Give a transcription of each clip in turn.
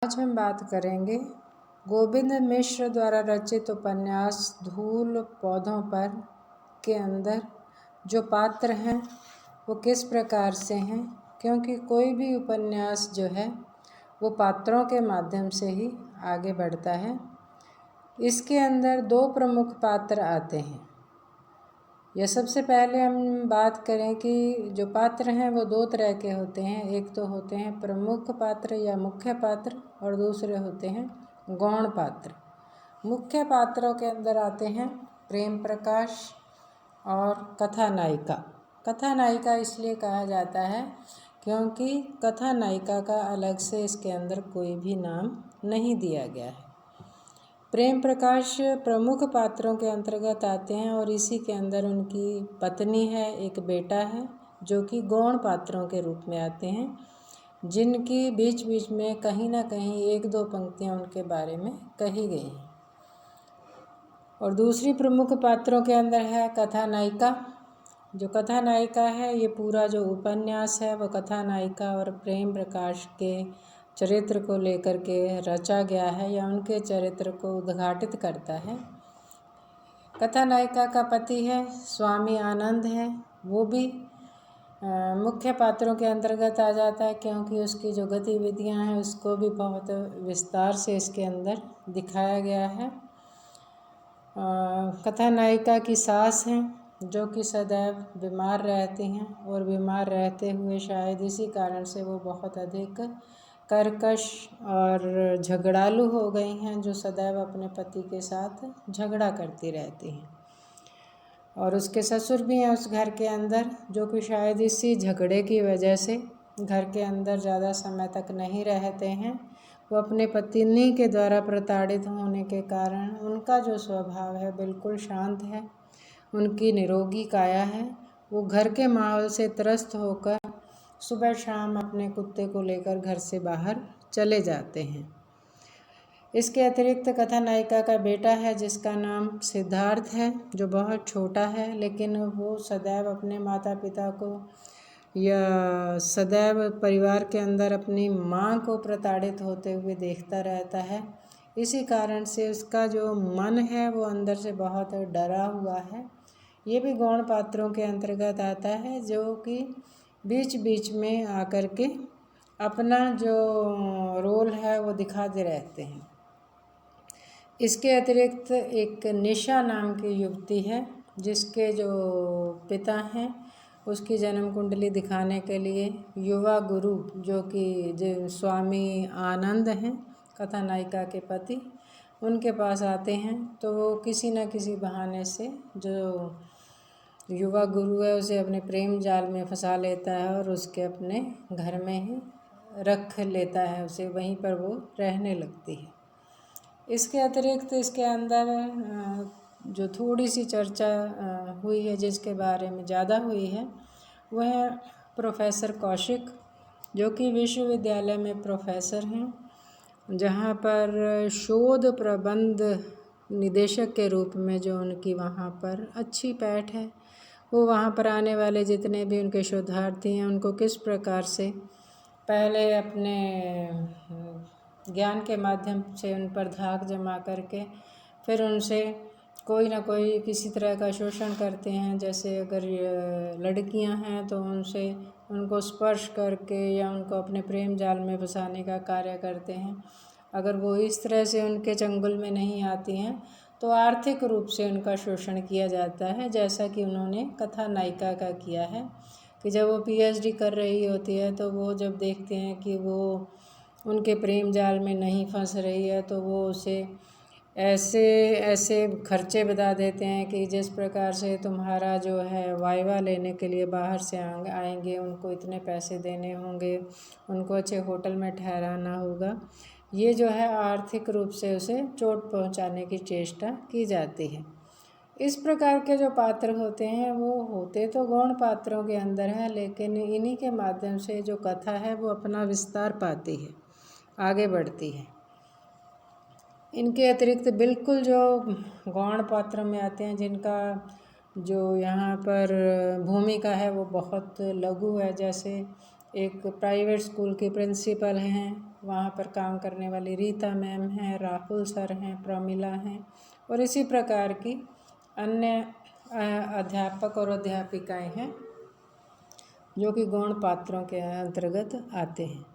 आज हम बात करेंगे गोविंद मिश्र द्वारा रचित उपन्यास धूल पौधों पर के अंदर जो पात्र हैं वो किस प्रकार से हैं, क्योंकि कोई भी उपन्यास जो है वो पात्रों के माध्यम से ही आगे बढ़ता है। इसके अंदर दो प्रमुख पात्र आते हैं। यह सबसे पहले हम बात करें कि जो पात्र हैं वो दो तरह के होते हैं। एक तो होते हैं प्रमुख पात्र या मुख्य पात्र और दूसरे होते हैं गौण पात्र। मुख्य पात्रों के अंदर आते हैं प्रेम प्रकाश और कथानायिका। कथानायिका इसलिए कहा जाता है क्योंकि कथानायिका का अलग से इसके अंदर कोई भी नाम नहीं दिया गया है। प्रेम प्रकाश प्रमुख पात्रों के अंतर्गत आते हैं और इसी के अंदर उनकी पत्नी है, एक बेटा है, जो कि गौण पात्रों के रूप में आते हैं, जिनकी बीच बीच में कहीं ना कहीं एक दो पंक्तियां उनके बारे में कही गई हैं। और दूसरी प्रमुख पात्रों के अंदर है कथानायिका। जो कथानायिका है, ये पूरा जो उपन्यास है वो कथानायिका और प्रेम प्रकाश के चरित्र को लेकर के रचा गया है या उनके चरित्र को उद्घाटित करता है। कथानायिका का पति है स्वामी आनंद है, वो भी मुख्य पात्रों के अंतर्गत आ जाता है क्योंकि उसकी जो गतिविधियां हैं उसको भी बहुत विस्तार से इसके अंदर दिखाया गया है। कथानायिका की सास हैं जो कि सदैव बीमार रहती हैं और बीमार रहते हुए शायद इसी कारण से वो बहुत अधिक कर्कश और झगड़ालू हो गई हैं, जो सदैव अपने पति के साथ झगड़ा करती रहती हैं। और उसके ससुर भी हैं उस घर के अंदर, जो कि शायद इसी झगड़े की वजह से घर के अंदर ज़्यादा समय तक नहीं रहते हैं। वो अपने पत्नी के द्वारा प्रताड़ित होने के कारण उनका जो स्वभाव है बिल्कुल शांत है, उनकी निरोगी काया है। वो घर के माहौल से त्रस्त होकर सुबह शाम अपने कुत्ते को लेकर घर से बाहर चले जाते हैं। इसके अतिरिक्त कथानायिका का बेटा है जिसका नाम सिद्धार्थ है, जो बहुत छोटा है, लेकिन वो सदैव अपने माता पिता को या सदैव परिवार के अंदर अपनी माँ को प्रताड़ित होते हुए देखता रहता है। इसी कारण से उसका जो मन है वो अंदर से बहुत डरा हुआ है। ये भी गौण पात्रों के अंतर्गत आता है, जो कि बीच बीच में आकर के अपना जो रोल है वो दिखाते रहते हैं। इसके अतिरिक्त एक निशा नाम की युवती है जिसके जो पिता हैं उसकी जन्म कुंडली दिखाने के लिए युवा गुरु, जो कि स्वामी आनंद हैं कथानायिका के पति, उनके पास आते हैं। तो वो किसी न किसी बहाने से जो युवा गुरु है उसे अपने प्रेम जाल में फंसा लेता है और उसके अपने घर में ही रख लेता है, उसे वहीं पर वो रहने लगती है। इसके अतिरिक्त इसके अंदर जो थोड़ी सी चर्चा हुई है, जिसके बारे में ज़्यादा हुई है, वह है प्रोफेसर कौशिक, जो कि विश्वविद्यालय में प्रोफेसर हैं, जहाँ पर शोध प्रबंध निदेशक के रूप में जो उनकी वहाँ पर अच्छी पैठ है। वो वहाँ पर आने वाले जितने भी उनके शोधार्थी हैं उनको किस प्रकार से पहले अपने ज्ञान के माध्यम से उन पर धाक जमा करके फिर उनसे कोई ना कोई किसी तरह का शोषण करते हैं। जैसे अगर लड़कियां हैं तो उनको स्पर्श करके या उनको अपने प्रेम जाल में फंसाने का कार्य करते हैं। अगर वो इस तरह से उनके चंगुल में नहीं आती हैं तो आर्थिक रूप से उनका शोषण किया जाता है, जैसा कि उन्होंने कथानायिका का किया है कि जब वो पीएचडी कर रही होती है तो वो जब देखते हैं कि वो उनके प्रेम जाल में नहीं फंस रही है तो वो उसे ऐसे ऐसे खर्चे बता देते हैं कि जिस प्रकार से तुम्हारा जो है वाइवा लेने के लिए बाहर से आएंगे, उनको इतने पैसे देने होंगे, उनको अच्छे होटल में ठहराना होगा। ये जो है आर्थिक रूप से उसे चोट पहुंचाने की चेष्टा की जाती है। इस प्रकार के जो पात्र होते हैं वो होते तो गौण पात्रों के अंदर हैं, लेकिन इन्हीं के माध्यम से जो कथा है वो अपना विस्तार पाती है, आगे बढ़ती है। इनके अतिरिक्त बिल्कुल जो गौण पात्र में आते हैं, जिनका जो यहाँ पर भूमिका है वो बहुत लघु है। जैसे एक प्राइवेट स्कूल के प्रिंसिपल हैं वहाँ पर काम करने वाली रीता मैम हैं, राहुल सर हैं, प्रमिला हैं और इसी प्रकार की अन्य अध्यापक और अध्यापिकाएं हैं जो कि गौण पात्रों के अंतर्गत आते हैं।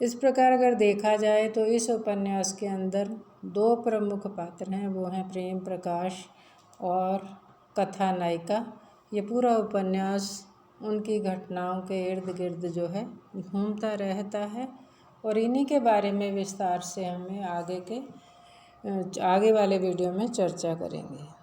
इस प्रकार अगर देखा जाए तो इस उपन्यास के अंदर 2 प्रमुख पात्र हैं, वो हैं प्रेम प्रकाश और कथा नायिका। ये पूरा उपन्यास उनकी घटनाओं के इर्द गिर्द जो है घूमता रहता है और इन्हीं के बारे में विस्तार से हमें आगे वाले वीडियो में चर्चा करेंगे।